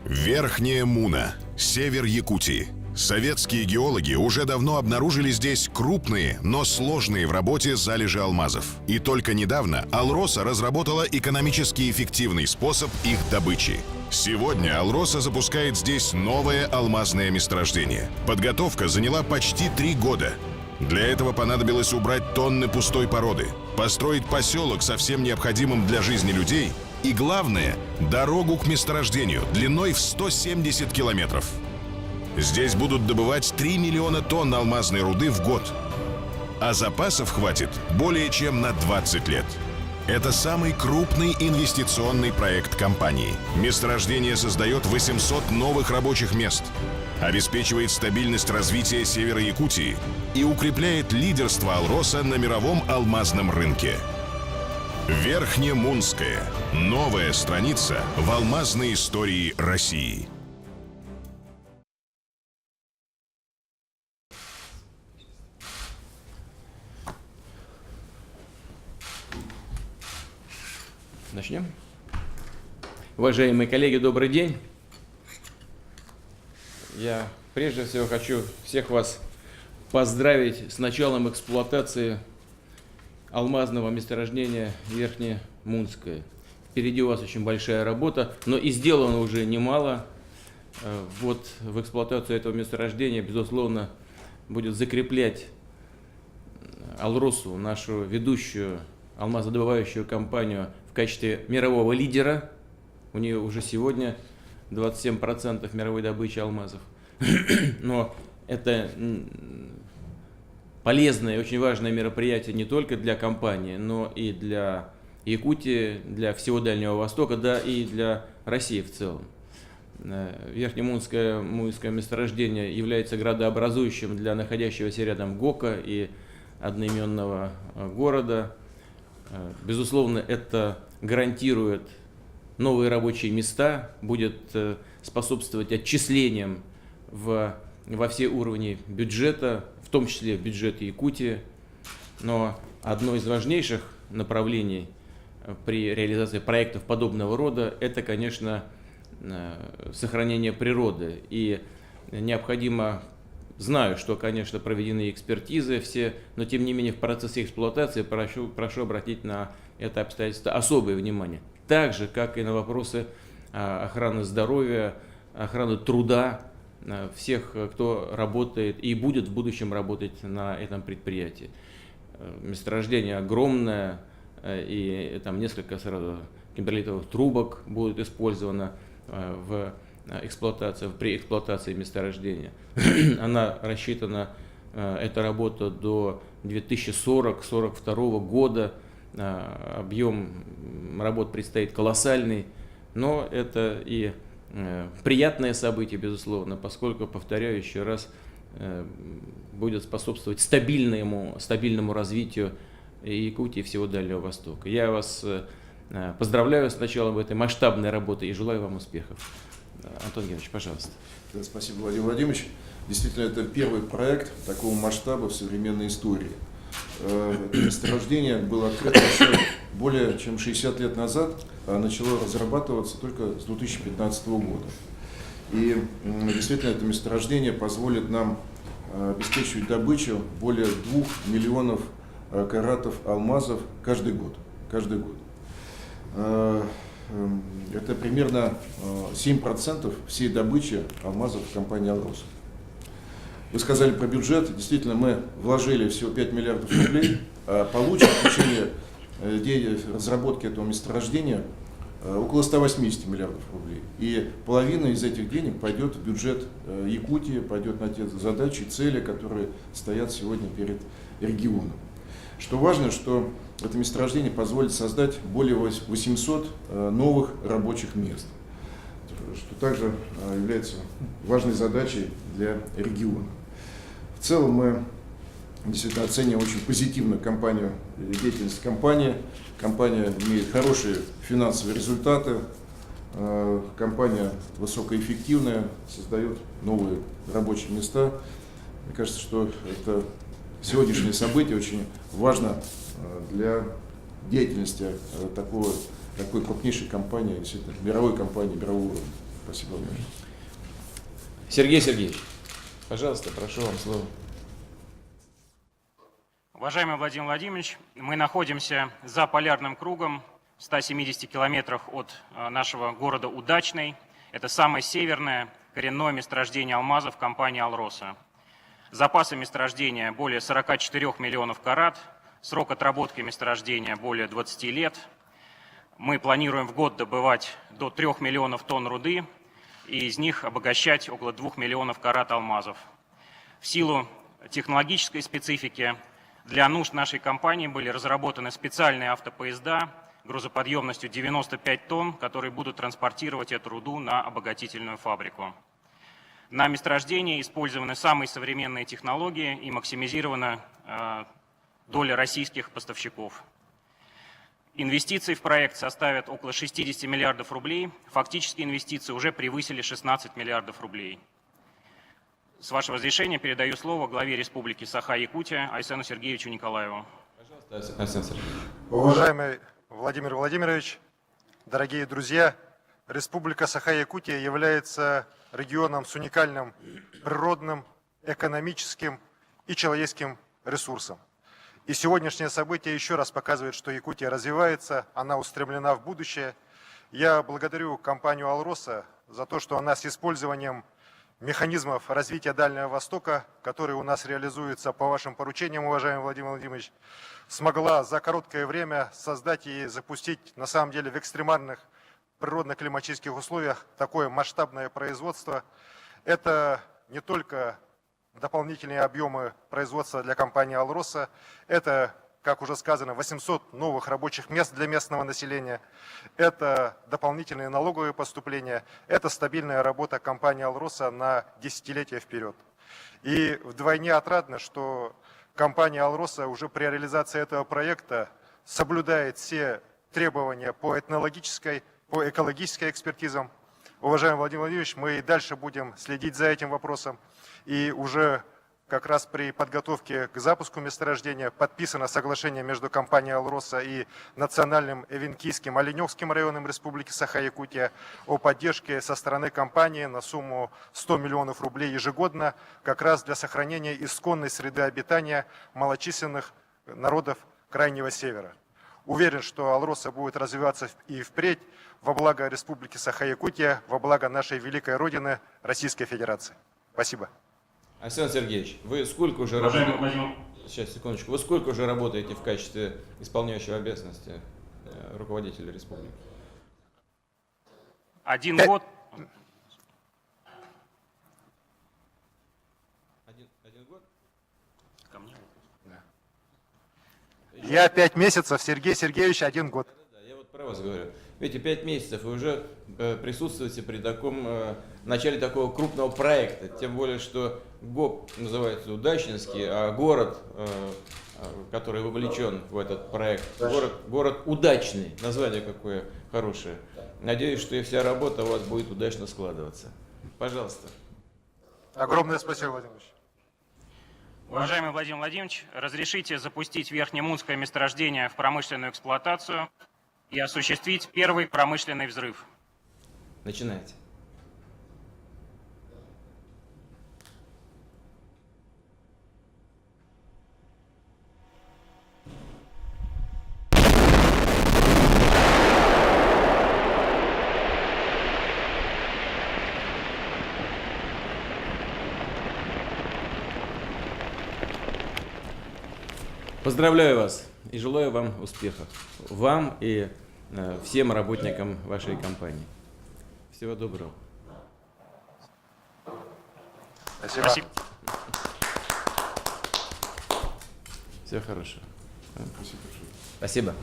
Верхняя Муна, север Якутии. Советские геологи уже давно обнаружили здесь крупные, но сложные в работе залежи алмазов. И только недавно Алроса разработала экономически эффективный способ их добычи. Сегодня Алроса запускает здесь новое алмазное месторождение. Подготовка заняла почти 3 года. Для этого понадобилось убрать тонны пустой породы, построить поселок со всем необходимым для жизни людей и, главное, дорогу к месторождению длиной в 170 километров. Здесь будут добывать 3 миллиона тонн алмазной руды в год. А запасов хватит более чем на 20 лет. Это самый крупный инвестиционный проект компании. Месторождение создает 800 новых рабочих мест, обеспечивает стабильность развития севера Якутии и укрепляет лидерство Алроса на мировом алмазном рынке. Верхнемунская. Новая страница в алмазной истории России. Начнем. Уважаемые коллеги, добрый день. Я прежде всего хочу всех вас поздравить с началом эксплуатации алмазного месторождения Верхнемунское. Впереди у вас очень большая работа, но и сделано уже немало. Вот в эксплуатацию этого месторождения, безусловно, будет закреплять Алросу, нашу ведущую алмазодобывающую компанию, в качестве мирового лидера. У нее уже сегодня 27% мировой добычи алмазов. Но это полезное и очень важное мероприятие не только для компании, но и для Якутии, для всего Дальнего Востока, да и для России в целом. Верхнемунское месторождение является градообразующим для находящегося рядом ГОКа и одноименного города. Безусловно, это гарантирует новые рабочие места, будет способствовать отчислениям во все уровни бюджета, в том числе в бюджет Якутии. Но одно из важнейших направлений при реализации проектов подобного рода – это, конечно, сохранение природы. И необходимо, знаю, что, конечно, проведены экспертизы все, но тем не менее в процессе эксплуатации прошу обратить на это обстоятельство особое внимание. Так же, как и на вопросы охраны здоровья, охраны труда всех, кто работает и будет в будущем работать на этом предприятии. Месторождение огромное, и там несколько сразу кимберлитовых трубок будет использовано при эксплуатации месторождения. Она рассчитана, эта работа, до 2040-2042 года. Объем работ предстоит колоссальный, но это и приятное событие, безусловно, поскольку, повторяю еще раз, будет способствовать стабильному развитию Якутии и всего Дальнего Востока. Я вас поздравляю с началом этой масштабной работы и желаю вам успехов. Антон Геннадьевич, пожалуйста. Да, спасибо, Владимир Владимирович. Действительно, это первый проект такого масштаба в современной истории. Это месторождение было открыто еще более чем 60 лет назад, а начало разрабатываться только с 2015 года. И действительно, это месторождение позволит нам обеспечивать добычу более 2 миллионов каратов алмазов каждый год. Это примерно 7% всей добычи алмазов компании «Алроса». Вы сказали про бюджет. Действительно, мы вложили всего 5 миллиардов рублей, а получим в течение разработки этого месторождения около 180 миллиардов рублей. И половина из этих денег пойдет в бюджет Якутии, пойдет на те задачи и цели, которые стоят сегодня перед регионом. Что важно, что это месторождение позволит создать более 800 новых рабочих мест, что также является важной задачей для региона. В целом мы действительно оцениваем очень позитивно деятельность компании. Компания имеет хорошие финансовые результаты, компания высокоэффективная, создает новые рабочие места. Мне кажется, что это сегодняшнее событие очень важно для деятельности такой крупнейшей компании, действительно, мировой компании, мирового уровня. Спасибо, Владимир. Сергей Сергеевич, пожалуйста, прошу вам слово. Уважаемый Владимир Владимирович, мы находимся за полярным кругом в 170 километрах от нашего города Удачный. Это самое северное коренное месторождение алмазов компании «Алроса». Запасы месторождения более 44 миллионов карат, срок отработки месторождения более 20 лет. Мы планируем в год добывать до 3 миллионов тонн руды и из них обогащать около 2 миллионов карат алмазов. В силу технологической специфики для нужд нашей компании были разработаны специальные автопоезда грузоподъемностью 95 тонн, которые будут транспортировать эту руду на обогатительную фабрику. На месторождении использованы самые современные технологии и максимизирована доля российских поставщиков. Инвестиции в проект составят около 60 миллиардов рублей. Фактически инвестиции уже превысили 16 миллиардов рублей. С вашего разрешения передаю слово главе Республики Саха-Якутия Айсену Сергеевичу Николаеву. Пожалуйста, Айсен Сергеевич. Уважаемый Владимир Владимирович, дорогие друзья, Республика Саха-Якутия является регионом с уникальным природным, экономическим и человеческим ресурсом. И сегодняшнее событие еще раз показывает, что Якутия развивается, она устремлена в будущее. Я благодарю компанию «Алроса» за то, что она с использованием механизмов развития Дальнего Востока, которые у нас реализуются по вашим поручениям, уважаемый Владимир Владимирович, смогла за короткое время создать и запустить, на самом деле, в экстремальных природно-климатических условиях такое масштабное производство. Это не только дополнительные объемы производства для компании «Алроса», это, как уже сказано, 800 новых рабочих мест для местного населения, это дополнительные налоговые поступления, это стабильная работа компании «Алроса» на десятилетия вперед. И вдвойне отрадно, что компания «Алроса» уже при реализации этого проекта соблюдает все требования по этнологической, по экологической экспертизам. Уважаемый Владимир Владимирович, мы и дальше будем следить за этим вопросом. И уже как раз при подготовке к запуску месторождения подписано соглашение между компанией «Алроса» и Национальным Эвенкийским Оленевским районом Республики Саха-Якутия о поддержке со стороны компании на сумму 100 миллионов рублей ежегодно как раз для сохранения исконной среды обитания малочисленных народов Крайнего Севера. Уверен, что «Алроса» будет развиваться и впредь во благо Республики Саха-Якутия, во благо нашей великой Родины Российской Федерации. Спасибо. Айсен Сергеевич, вы сколько уже работаете? Сейчас, секундочку. Вы сколько уже работаете в качестве исполняющего обязанности руководителя республики? 1 год. Один год? Ко мне. Я 5 месяцев, Сергей Сергеевич 1 год. Да, я вот про вас говорю. Видите, 5 месяцев вы уже присутствуете при таком начале такого крупного проекта. Тем более, что ГОП называется Удачнинский, а город, который вовлечен в этот проект, город Удачный. Название какое хорошее. Надеюсь, что и вся работа у вас будет удачно складываться. Пожалуйста. Огромное спасибо, Владимир Владимирович. Уважаемый Владимир Владимирович, разрешите запустить Верхнемунское месторождение в промышленную эксплуатацию и осуществить первый промышленный взрыв. Начинайте. Поздравляю вас и желаю вам успехов. Вам и всем работникам вашей компании. Всего доброго. Спасибо. Всего хорошего. Спасибо большое. Спасибо.